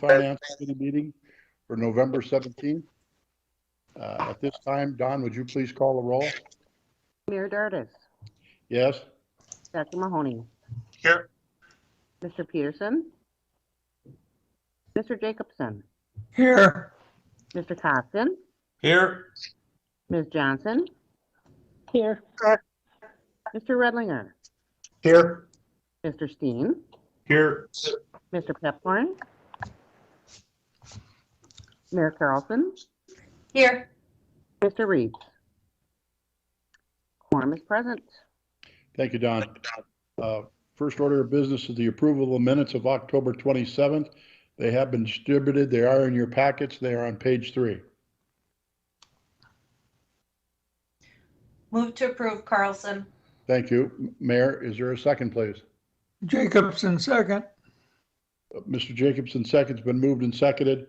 Finance Committee meeting for November 17th. At this time, Don, would you please call the roll? Mayor Dardis. Yes? Dr. Mahoney. Here. Mr. Peterson. Mr. Jacobson. Here. Mr. Costin. Here. Ms. Johnson. Here. Mr. Redlinger. Here. Mr. Steen. Here. Mr. Pepcorn. Mayor Carlson. Here. Mr. Reeves. Quorum is present. Thank you, Don. First order of business is the approval of the minutes of October 27th. They have been distributed. They are in your packets. They are on page 3. Move to approve, Carlson. Thank you. Mayor, is there a second, please? Jacobson, second. Mr. Jacobson, second's been moved and seconded.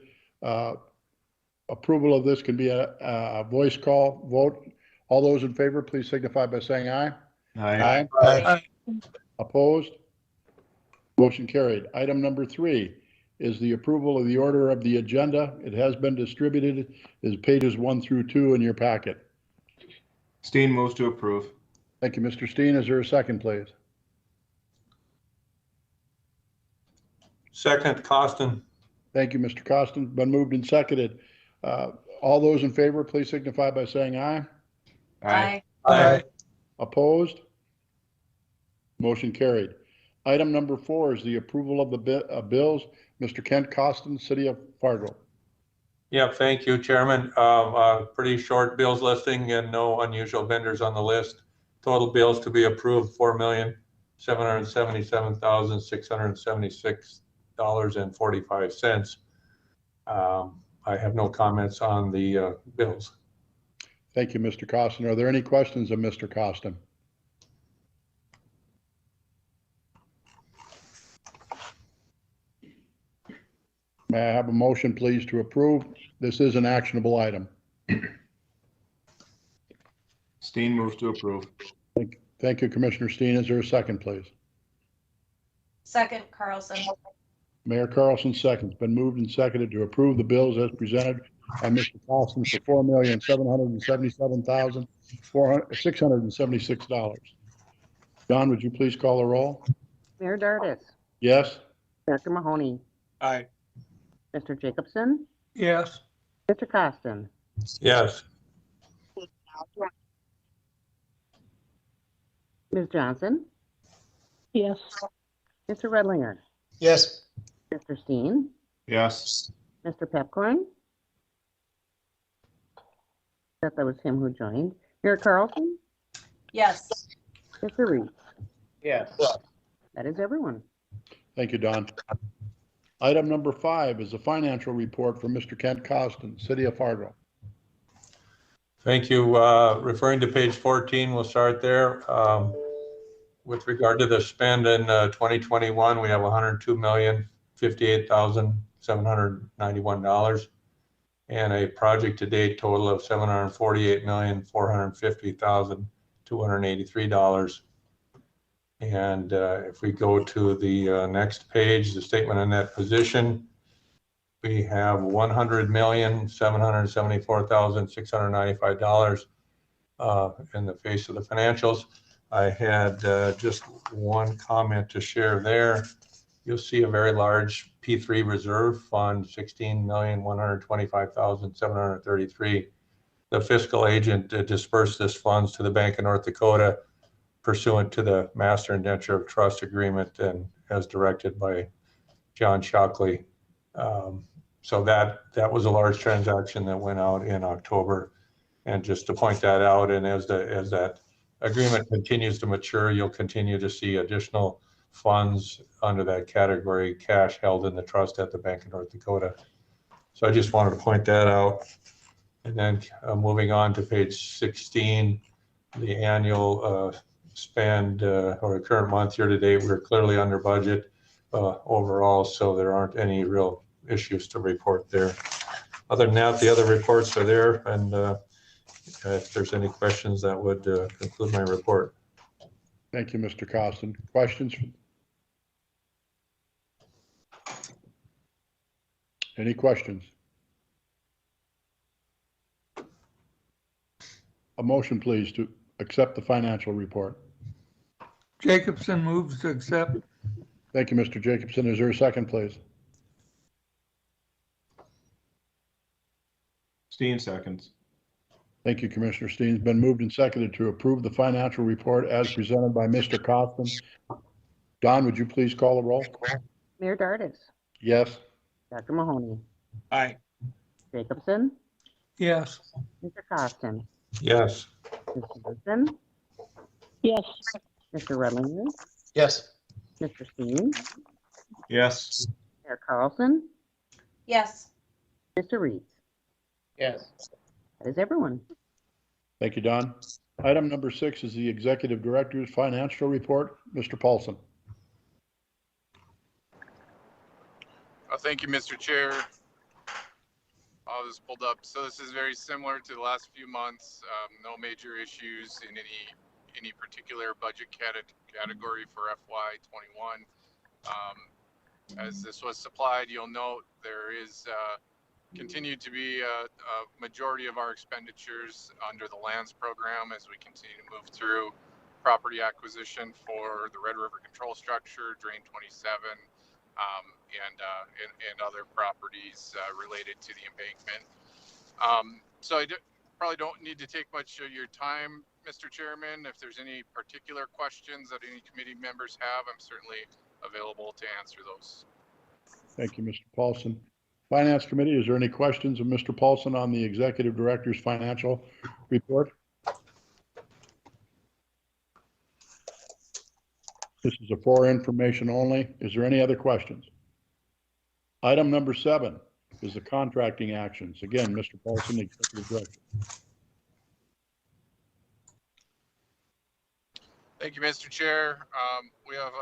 Approval of this can be a voice call vote. All those in favor, please signify by saying aye. Aye. Aye. Opposed? Motion carried. Item number 3 is the approval of the order of the agenda. It has been distributed. Is pages 1 through 2 in your packet. Steen moves to approve. Thank you, Mr. Steen. Is there a second, please? Second, Costin. Thank you, Mr. Costin. Been moved and seconded. All those in favor, please signify by saying aye. Aye. Opposed? Motion carried. Item number 4 is the approval of the bills. Mr. Kent Costin, City of Fargo. Yeah, thank you, Chairman. Pretty short bills listing and no unusual vendors on the list. Total bills to be approved, $4,777,676.45. I have no comments on the bills. Thank you, Mr. Costin. Are there any questions of Mr. Costin? May I have a motion, please, to approve? This is an actionable item. Steen moves to approve. Thank you, Commissioner Steen. Is there a second, please? Second, Carlson. Mayor Carlson seconds. Been moved and seconded to approve the bills as presented by Mr. Costin for $4,777,676. Don, would you please call the roll? Mayor Dardis. Yes? Dr. Mahoney. Aye. Mr. Jacobson. Yes. Mr. Costin. Yes. Ms. Johnson. Yes. Mr. Redlinger. Yes. Mr. Steen. Yes. Mr. Pepcorn. That was him who joined. Mayor Carlson. Yes. Mr. Reeves. Yes. That is everyone. Thank you, Don. Item number 5 is a financial report from Mr. Kent Costin, City of Fargo. Thank you. Referring to page 14, we'll start there. With regard to the spend in 2021, we have $102,058,791 and a project to date total of $748,450,283. And if we go to the next page, the statement of net position, we have $100,774,695 in the face of the financials. I had just one comment to share there. You'll see a very large P3 reserve fund, $16,125,733. The fiscal agent dispersed this funds to the Bank of North Dakota pursuant to the Master Indenture of Trust Agreement and as directed by John Shockley. So that was a large transaction that went out in October. And just to point that out, and as that agreement continues to mature, you'll continue to see additional funds under that category, cash held in the trust at the Bank of North Dakota. So I just wanted to point that out. And then moving on to page 16, the annual spend or the current month year to date, we're clearly under budget overall, so there aren't any real issues to report there. Other than that, the other reports are there, and if there's any questions, that would conclude my report. Thank you, Mr. Costin. Questions? Any questions? A motion, please, to accept the financial report. Jacobson moves to accept. Thank you, Mr. Jacobson. Is there a second, please? Steen seconds. Thank you, Commissioner Steen. It's been moved and seconded to approve the financial report as presented by Mr. Costin. Don, would you please call the roll? Mayor Dardis, Yes. Dr. Mahoney, Aye. Jacobson, Yes. Mr. Costin, Yes. Ms. Johnson, Yes. Mr. Redlinger, Yes. Mr. Steen, Yes. Mayor Carlson, Yes. Mr. Reeds. Yes. That is everyone. Thank you, Don. Item number 6 is the Executive Director's Financial Report. Mr. Paulson. Thank you, Mr. Chair. All this pulled up. So this is very similar to the last few months. No major issues in any particular budget category for FY21. As this was supplied, you'll note there is continued to be a majority of our expenditures under the lands program as we continue to move through property acquisition for the Red River Control Structure, Drain 27, and other properties related to the embankment. So I probably don't need to take much of your time, Mr. Chairman. If there's any particular questions that any committee members have, I'm certainly available to answer those. Thank you, Mr. Paulson. Finance Committee, is there any questions of Mr. Paulson on the Executive Director's Financial Report? This is for information only. Is there any other questions? Item number 7 is the contracting actions. Again, Mr. Paulson, the Executive Director. Thank you, Mr. Chair. We have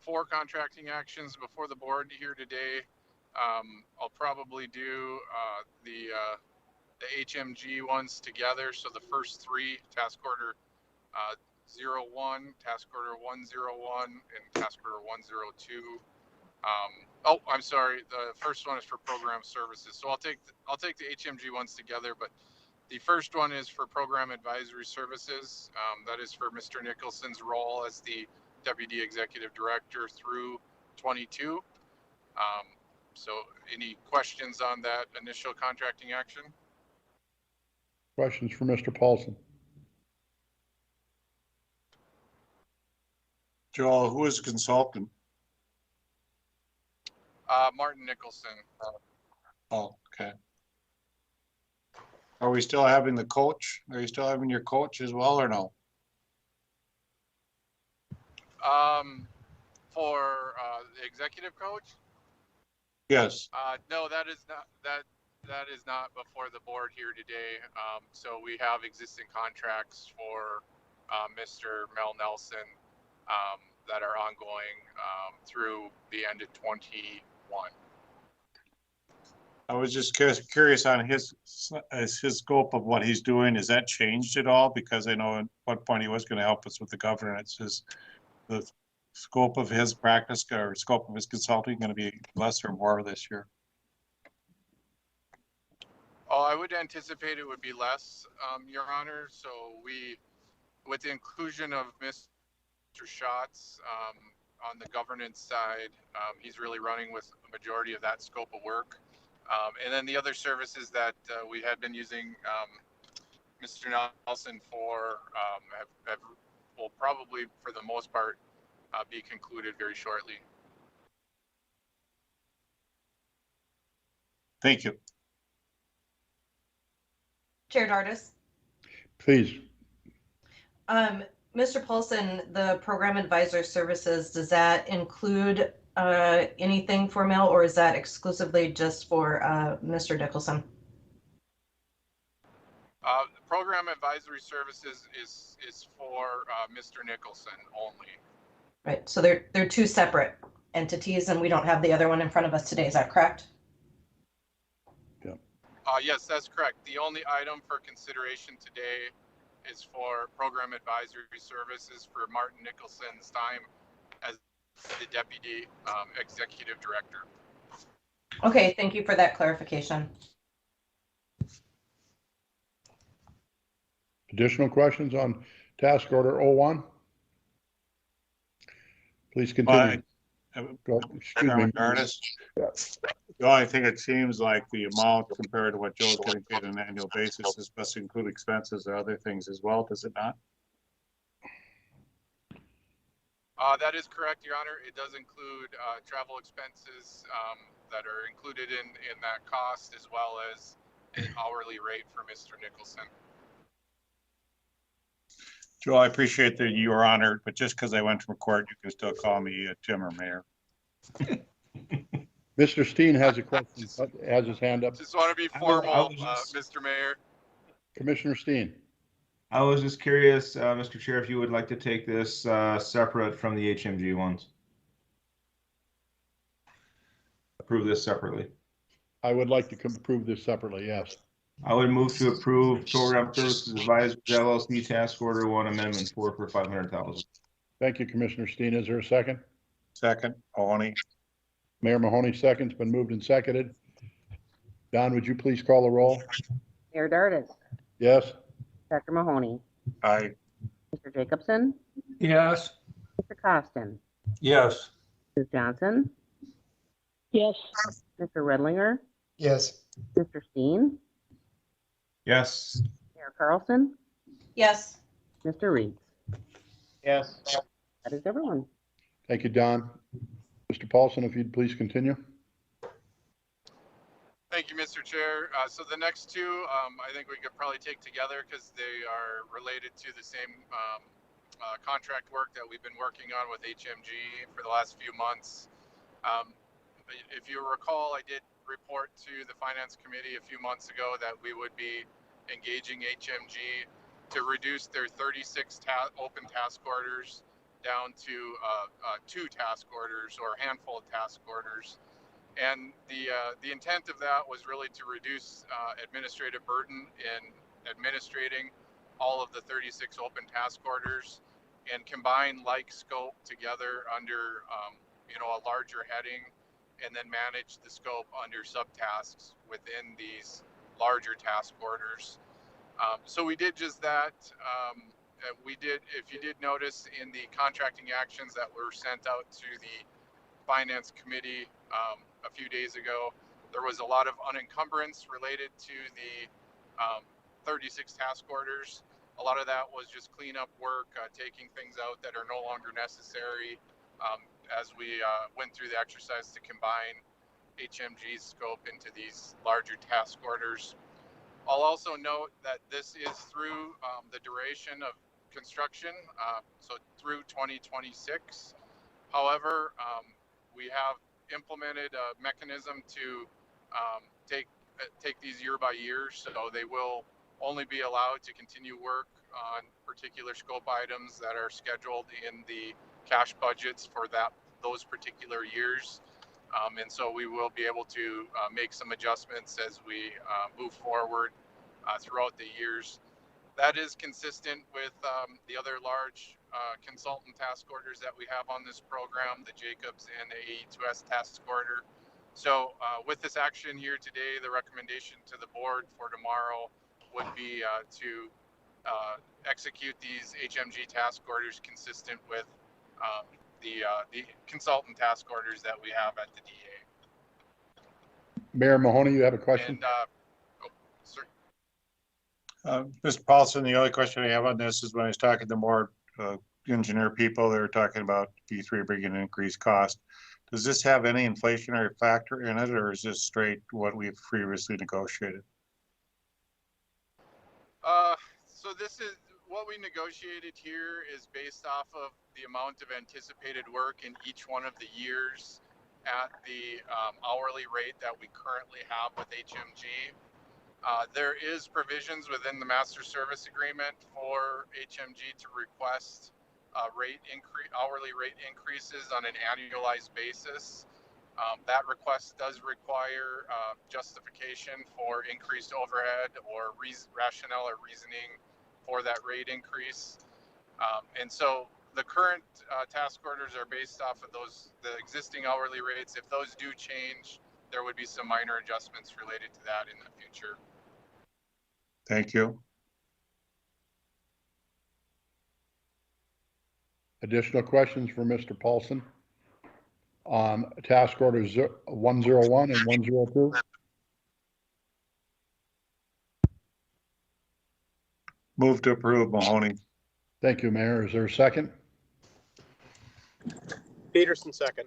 4 contracting actions before the board here today. I'll probably do the HMG ones together. So the first 3, task order 01, task order 101, and task order 102. Oh, I'm sorry. The first one is for program services. So I'll take the HMG ones together, but the first one is for program advisory services. That is for Mr. Nicholson's role as the Deputy Executive Director through 22. So any questions on that initial contracting action? Questions for Mr. Paulson? Joel, who is the consultant? Martin Nicholson. Oh, okay. Are we still having the coach? Are you still having your coach as well or no? For the executive coach? Yes. No, that is not before the board here today. So we have existing contracts for Mr. Mel Nelson that are ongoing through the end of 21. I was just curious on his scope of what he's doing. Has that changed at all? Because I know at one point he was going to help us with the governance. Is the scope of his practice or scope of his consulting going to be less or more this year? Oh, I would anticipate it would be less, Your Honor. So with the inclusion of Mr. Schatz on the governance side, he's really running with a majority of that scope of work. And then the other services that we had been using Mr. Nelson for will probably, for the most part, be concluded very shortly. Thank you. Chair Dardis. Please. Mr. Paulson, the program advisor services, does that include anything for Mel, or is that exclusively just for Mr. Nicholson? The program advisory services is for Mr. Nicholson only. Right, so they're 2 separate entities, and we don't have the other one in front of us today. Is that correct? Yes, that's correct. The only item for consideration today is for program advisory services for Martin Nicholson's time as the Deputy Executive Director. Okay, thank you for that clarification. Additional questions on task order 01? Please continue. Excuse me. Chairman Curtis, the only thing it seems like the amount compared to what Joe's getting paid on an annual basis is supposed to include expenses and other things as well, does it not? That is correct, Your Honor. It does include travel expenses that are included in that cost, as well as an hourly rate for Mr. Nicholson. Joe, I appreciate that you are honored, but just because I went from court, you can still call me Tim or Mayor. Mr. Steen has a question, has his hand up. Just want to be formal, Mr. Mayor. Commissioner Steen. I was just curious, Mr. Chair, if you would like to take this separate from the HMG ones. Approve this separately. I would like to approve this separately, yes. I would move to approve Program Services Advisors LLC Task Order 1 Amendment 4 for $500,000. Thank you, Commissioner Steen. Is there a second? Second, Mahoney. Mayor Mahoney seconds, been moved and seconded. Don, would you please call the roll? Mayor Dardis, Yes? Dr. Mahoney, Aye. Mr. Jacobson, yes, Mr. Costin, Yes. Ms. Johnson, yes, Mr. Redlinger, Yes. Mr. Steen, Yes. Mayor Carlson, Yes. Mr. Reeds. Yes. That is everyone. Thank you, Don. Mr. Paulson, if you'd please continue. Thank you, Mr. Chair. So the next two, I think we could probably take together because they are related to the same contract work that we've been working on with HMG for the last few months. If you recall, I did report to the Finance Committee a few months ago that we would be engaging HMG to reduce their 36 open task orders down to 2 task orders or a handful of task orders. And the intent of that was really to reduce administrative burden in administrating all of the 36 open task orders and combine like scope together under a larger heading, and then manage the scope under subtasks within these larger task orders. So we did just that. If you did notice in the contracting actions that were sent out to the Finance Committee a few days ago, there was a lot of unencumbrance related to the 36 task orders. A lot of that was just cleanup work, taking things out that are no longer necessary as we went through the exercise to combine HMG's scope into these larger task orders. I'll also note that this is through the duration of construction, so through 2026. However, we have implemented a mechanism to take these year by year, so they will only be allowed to continue work on particular scope items that are scheduled in the cash budgets for those particular years. And so we will be able to make some adjustments as we move forward throughout the years. That is consistent with the other large consultant task orders that we have on this program, the Jacobs and the AE2S task order. So with this action here today, the recommendation to the board for tomorrow would be to execute these HMG task orders consistent with the consultant task orders that we have at the DA. Mayor Mahoney, you have a question? And, sir. Mr. Paulson, the only question I have on this is when I was talking to more engineer people, they were talking about P3 bringing an increased cost. Does this have any inflationary factor in it, or is this straight what we've previously negotiated? So this is what we negotiated here is based off of the amount of anticipated work in each one of the years at the hourly rate that we currently have with HMG. There is provisions within the master service agreement for HMG to request hourly rate increases on an annualized basis. That request does require justification for increased overhead or rationale or reasoning for that rate increase. And so the current task orders are based off of the existing hourly rates. If those do change, there would be some minor adjustments related to that in the future. Thank you. Additional questions for Mr. Paulson on task orders 101 and 102? Move to approve, Mahoney. Thank you, Mayor. Is there a second? Peterson, second.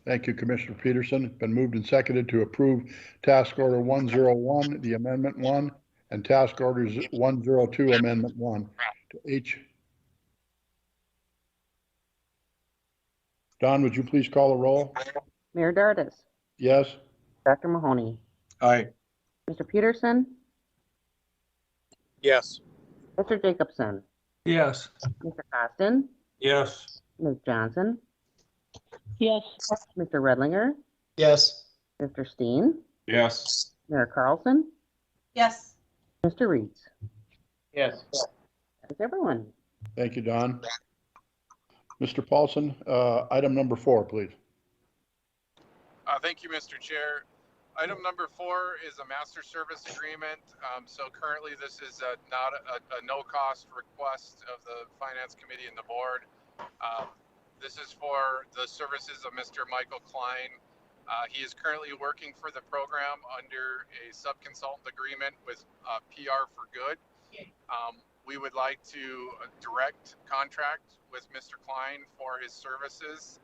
Thank you, Commissioner Peterson. Been moved and seconded to approve task order 101, the amendment 1, and task orders 102, amendment 1 to H. Don, would you please call the roll? Mayor Dardis, Yes? Dr. Mahoney, Aye. Mr. Peterson, Yes. Mr. Jacobson, yes, Mr. Costin, Yes. Ms. Johnson, yes, Mr. Redlinger, Yes. Mr. Steen, Yes. Mayor Carlson, Yes. Mr. Reeds. Yes. That's everyone. Thank you, Don. Mr. Paulson, item number 4, please. Thank you, Mr. Chair. Item number 4 is a master service agreement. So currently this is not a no-cost request of the Finance Committee and the board. This is for the services of Mr. Michael Klein. He is currently working for the program under a sub-consultant agreement with PR for Good. We would like to direct contract with Mr. Klein for his services.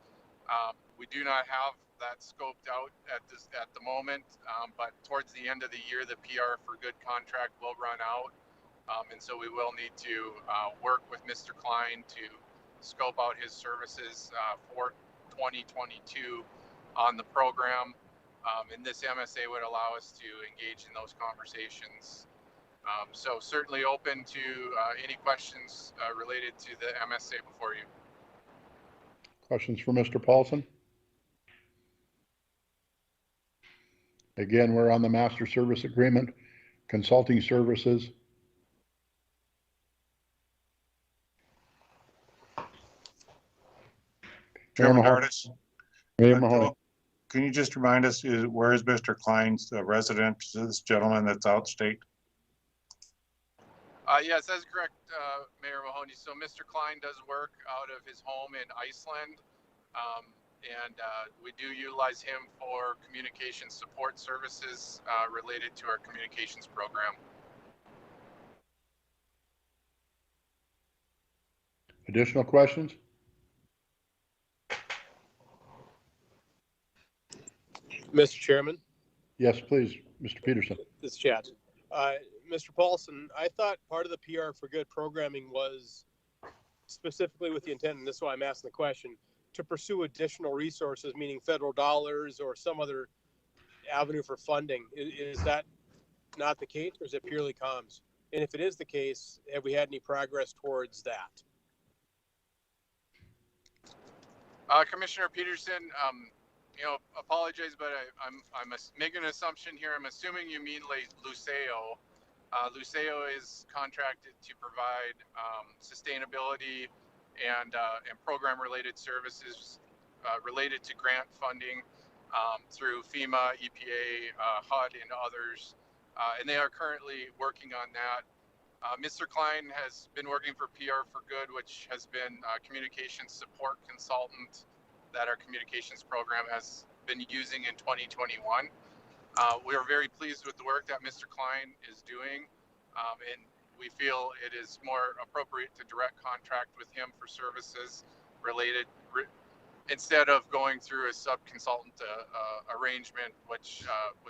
We do not have that scoped out at the moment, but towards the end of the year, the PR for Good contract will run out. And so we will need to work with Mr. Klein to scope out his services for 2022 on the program. And this MSA would allow us to engage in those conversations. So certainly open to any questions related to the MSA before you. Questions for Mr. Paulson? Again, we're on the master service agreement, consulting services. Chairman Mahoney. Hardis, Mayor Mahoney. can you just remind us, where is Mr. Klein's resident, this gentleman that's out state? Yes, that's correct, Mayor Mahoney. So Mr. Klein does work out of his home in Iceland. And we do utilize him for communication support services related to our communications program. Additional questions? Mr. Chairman, Yes, please, Mr. Peterson. this is Chad. Mr. Paulson, I thought part of the PR for Good programming was specifically with the intent, and this is why I'm asking the question, to pursue additional resources, meaning federal dollars or some other avenue for funding. Is that not the case, or is it purely comms? And if it is the case, have we had any progress towards that? Commissioner Peterson, apologize, but I'm making an assumption here. I'm assuming you mean like Luceo. Luceo is contracted to provide sustainability and program-related services related to grant funding through FEMA, EPA, HUD, and others. And they are currently working on that. Mr. Klein has been working for PR for Good, which has been a communications support consultant that our communications program has been using in 2021. We are very pleased with the work that Mr. Klein is doing, and we feel it is more appropriate to direct contract with him for services related, instead of going through a sub-consultant arrangement, which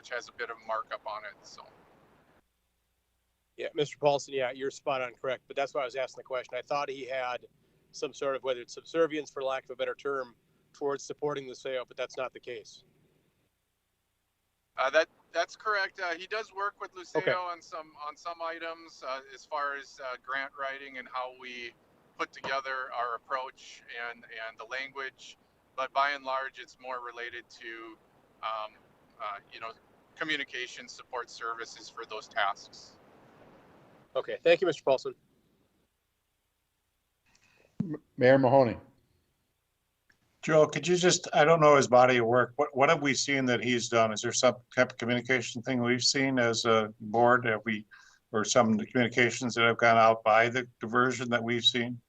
has a bit of markup on it. So. Yeah, Mr. Paulson, yeah, you're spot on correct, but that's why I was asking the question. I thought he had some sort of, whether it's subservience, for lack of a better term, towards supporting the sale, but that's not the case. That's correct. He does work with Luceo Okay. on some items as far as grant writing and how we put together our approach and the language. But by and large, it's more related to communication support services for those tasks. Okay, thank you, Mr. Paulson. Mayor Mahoney. Joe, could you just, I don't know his body of work. What have we seen that he's done? Is there some type of communication thing we've seen as a board? Have we, or some of the communications that have gone out by the diversion that we've seen?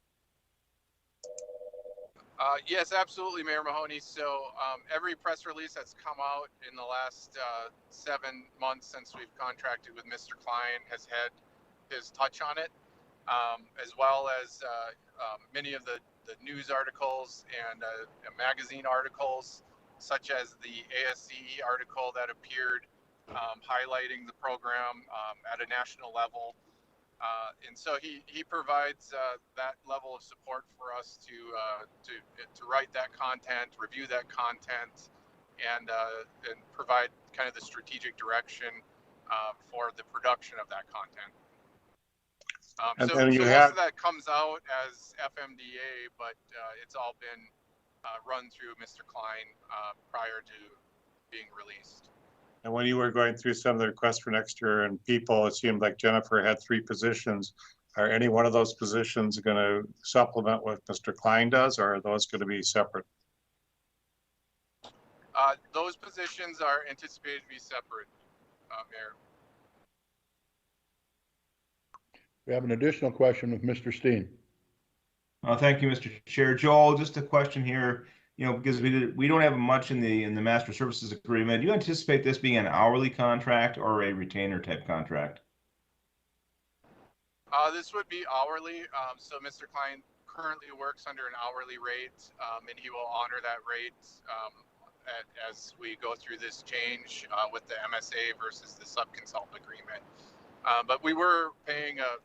Yes, absolutely, Mayor Mahoney. So every press release that's come out in the last 7 months since we've contracted with Mr. Klein has had his touch on it, as well as many of the news articles and magazine articles, such as the ASCE article that appeared highlighting the program at a national level. And so he provides that level of support for us to write that content, review that content, and provide kind of the strategic direction for the production of that content. And So then you most have, of that comes out as FMDA, but it's all been run through Mr. Klein prior to being released. and when you were going through some of the requests for next year and people, it seemed like Jennifer had 3 positions. Are any one of those positions going to supplement what Mr. Klein does, or are those going to be separate? Those positions are anticipated to be separate, Mayor. We have an additional question with Mr. Steen. Thank you, Mr. Chair. Joel, just a question here, because we don't have much in the master services agreement. Do you anticipate this being an hourly contract or a retainer type contract? This would be hourly. So Mr. Klein currently works under an hourly rate, and he will honor that rate as we go through this change with the MSA versus the subconsult agreement. But we were paying a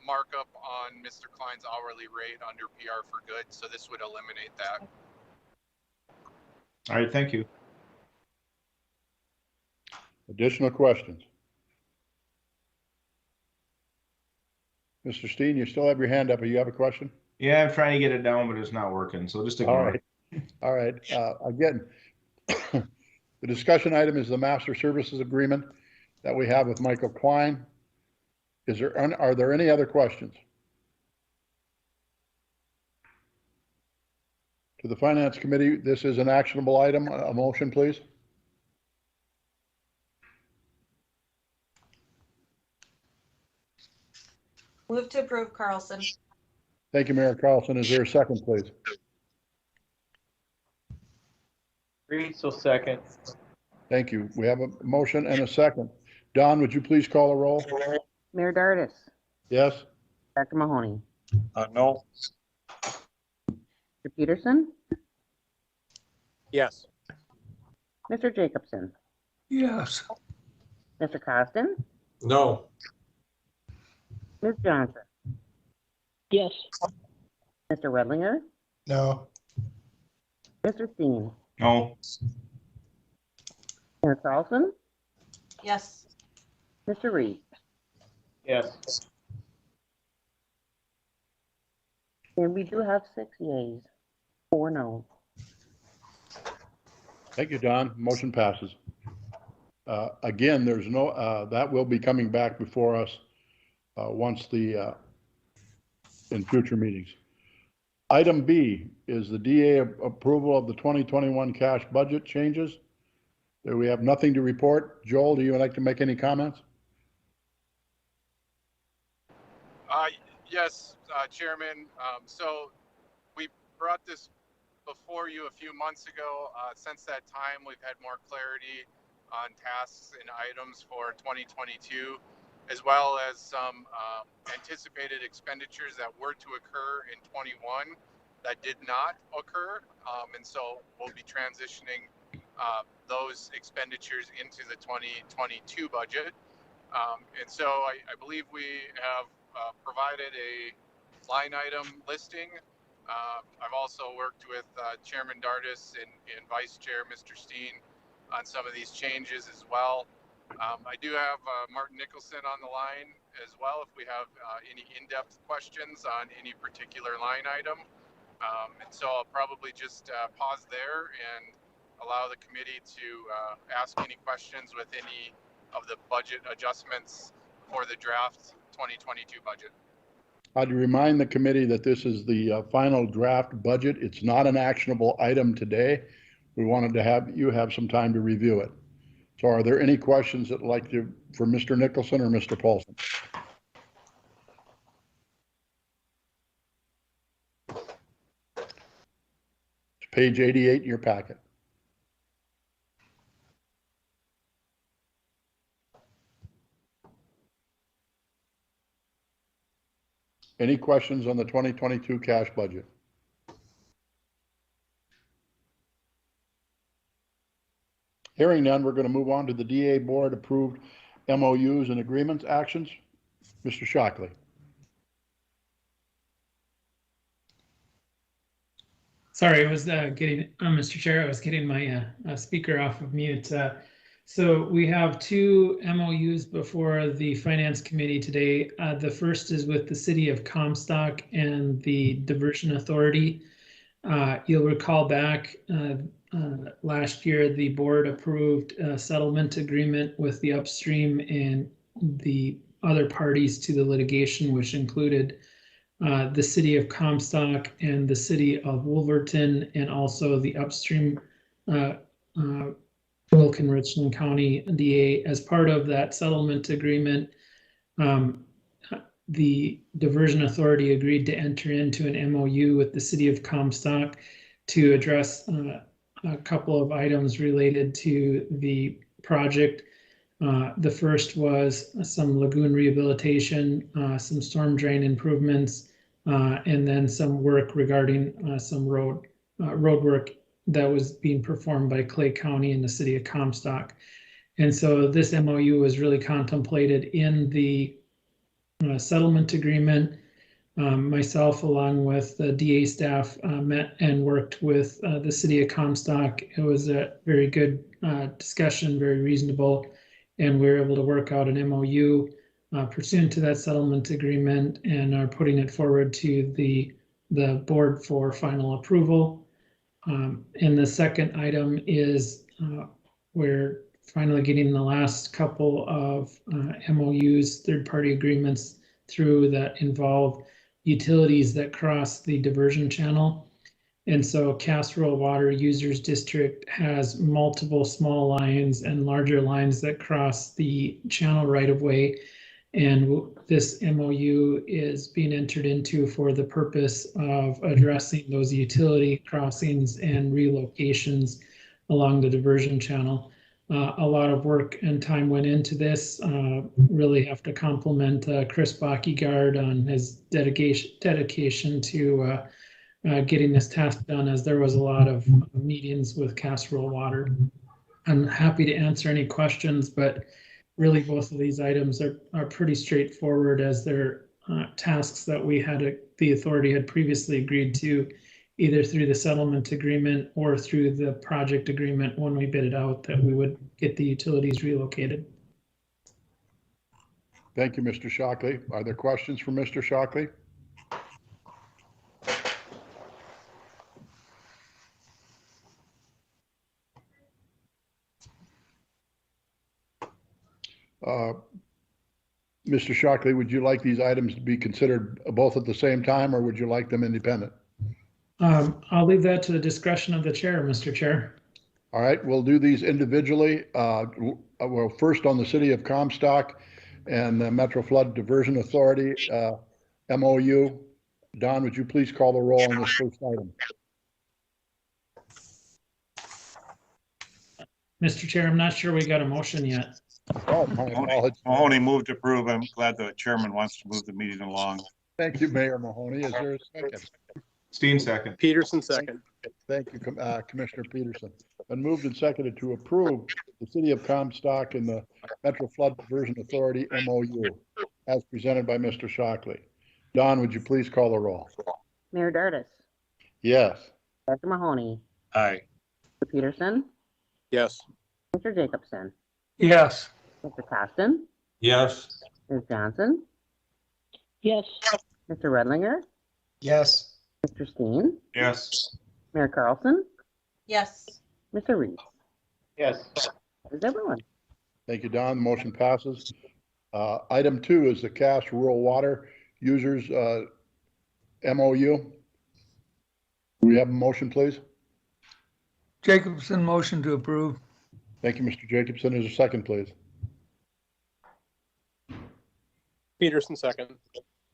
markup on Mr. Klein's hourly rate under PR for Good, so this would eliminate that. All right, thank you. Additional questions? Mr. Steen, you still have your hand up. You have a question? Yeah, I'm trying to get it down, but it's not working. So just All ignore right. it. All right. Again, the discussion item is the master services agreement that we have with Michael Klein. Are there any other questions? To the Finance Committee, this is an actionable item. A motion, please. Move to approve, Carlson. Thank you, Mayor Carlson. Is there a second, please? Reed, so second. Thank you. We have a motion and a second. Don, would you please call a roll? Mayor Dardis, Yes? Dr. Mahoney, No. Mr. Peterson, Yes. Mr. Jacobson, Yes. Mr. Costin, No. Ms. Johnson, yes, Mr. Redlinger, No. Mr. Steen, No. Mayor Carlson, Yes. Mr. Reed. Yes. And we do have 6 yeas, 4 noes. Thank you, Don. Motion passes. Again, there's no, that will be coming back before us once in future meetings. Item B is the DA approval of the 2021 cash budget changes. We have nothing to report. Joel, do you like to make any comments? Yes, Chairman. So we brought this before you a few months ago. Since that time, we've had more clarity on tasks and items for 2022, as well as some anticipated expenditures that were to occur in 21 that did not occur. And so we'll be transitioning those expenditures into the 2022 budget. And so I believe we have provided a line item listing. I've also worked with Chairman Dardis and Vice Chair Mr. Steen on some of these changes as well. I do have Martin Nicholson on the line as well if we have any in-depth questions on any particular line item. And so I'll probably just pause there and allow the committee to ask any questions with any of the budget adjustments for the draft 2022 budget. I'd remind the committee that this is the final draft budget. It's not an actionable item today. We wanted to have you have some time to review it. So are there any questions that like to, for Mr. Nicholson or Mr. Paulson? It's page 88 in your packet. Any questions on the 2022 cash budget? Hearing none, we're going to move on to the DA board approved MOUs and agreements actions. Mr. Shockley. Sorry, I was getting, Mr. Chair, I was getting my speaker off of mute. So we have two MOUs before the Finance Committee today. The first is with the City of Comstock and the Diversion Authority. You'll recall back last year, the board approved a settlement agreement with the upstream and the other parties to the litigation, which included the City of Comstock and the City of Wolverton, and also the upstream Wilkin Richland County DA. As part of that settlement agreement, the Diversion Authority agreed to enter into an MOU with the City of Comstock to address a couple of items related to the project. The first was some lagoon rehabilitation, some storm drain improvements, and then some work regarding some road work that was being performed by Clay County and the City of Comstock. And so this MOU was really contemplated in the settlement agreement. Myself, along with the DA staff, met and worked with the City of Comstock. It was a very good discussion, very reasonable, and we were able to work out an MOU pursuant to that settlement agreement, and are putting it forward to the board for final approval. And the second item is we're finally getting the last couple of MOUs, third-party agreements through that involve utilities that cross the diversion channel. And so Casserole Water Users District has multiple small lines and larger lines that cross the channel right of way. And this MOU is being entered into for the purpose of addressing those utility crossings and relocations along the diversion channel. A lot of work and time went into this. Really have to compliment Chris Bockyguard on his dedication to getting this task done, as there was a lot of meetings with Casserole Water. I'm happy to answer any questions, but really both of these items are pretty straightforward, as they're tasks that we had, the authority had previously agreed to, either through the settlement agreement or through the project agreement when we bid it out, that we would get the utilities relocated. Thank you, Mr. Shockley. Are there questions for Mr. Shockley? Mr. Shockley, would you like these items to be considered both at the same time, or would you like them independent? I'll leave that to the discretion of the chair, Mr. Chair. All right, we'll do these individually. Well, first on the City of Comstock and the Metro Flood Diversion Authority MOU. Don, would you please call the roll on this first item? Mr. Chair, I'm not sure we got a motion yet. Oh, my apologies. Mahoney moved to approve. I'm glad the chairman wants to move the meeting along. Thank you, Mayor Mahoney. Is there a second? Steen, second. Peterson, second. Thank you, Commissioner Peterson. Been moved and seconded to approve the City of Comstock and the Metro Flood Diversion Authority MOU as presented by Mr. Shockley. Don, would you please call the roll? Mayor Dardis, Yes. Dr. Mahoney, Aye. Mr. Peterson, Yes. Mr. Jacobson, Yes. Mr. Costin, Yes. Ms. Johnson, yes, Mr. Redlinger, Yes. Mr. Steen, Yes. Mayor Carlson, Yes. Mr. Reed. Yes. That is everyone. Thank you, Don. The motion passes. Item 2 is the Cass Rural Water users MOU. Do we have a motion, please? Jacobson motion to approve. Thank you, Mr. Jacobson. Is a second, please? Peterson, second.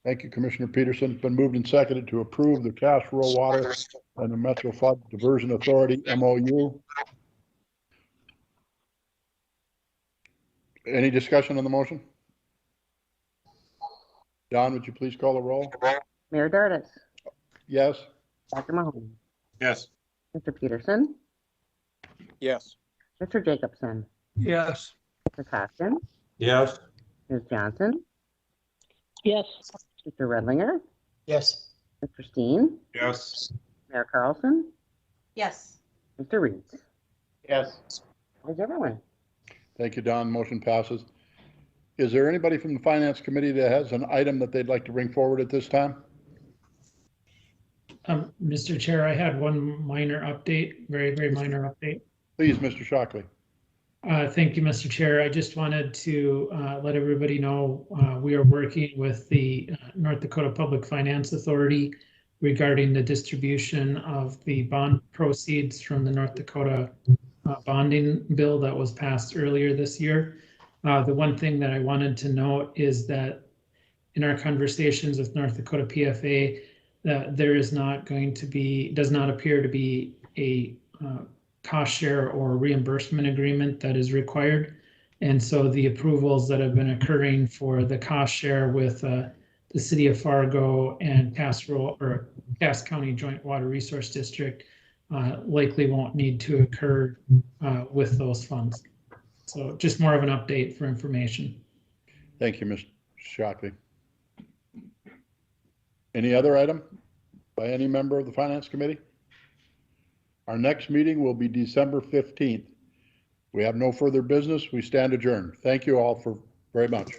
Thank you, Commissioner Peterson. It's been moved and seconded to approve the Cass Rural Water and the Metro Flood Diversion Authority MOU. Any discussion on the motion? Don, would you please call the roll? Mayor Dardis, Yes. Dr. Mahoney, Yes. Mr. Peterson, Yes. Mr. Jacobson, Yes. Mrs. Hoskins, Yes. Ms. Johnson, Yes. Mr. Redlinger, Yes. Mr. Steen, Yes. Mayor Carlson, Yes. Mr. Reeds. Yes. How's everyone? Thank you, Don. Motion passes. Is there anybody from the Finance Committee that has an item that they'd like to bring forward at this time? Mr. Chair, I had one minor update, very minor update. Please, Mr. Shockley. Thank you, Mr. Chair. I just wanted to let everybody know we are working with the North Dakota Public Finance Authority regarding the distribution of the bond proceeds from the North Dakota bonding bill that was passed earlier this year. The one thing that I wanted to note is that in our conversations with North Dakota PFA, that there is not going to be, does not appear to be a cost share or reimbursement agreement that is required. And so the approvals that have been occurring for the cost share with the city of Fargo and Cass County Joint Water Resource District likely won't need to occur with those funds. So just more of an update for information. Thank you, Mr. Shockley. Any other item by any member of the Finance Committee? Our next meeting will be December 15th. We have no further business. We stand adjourned. Thank you all very much.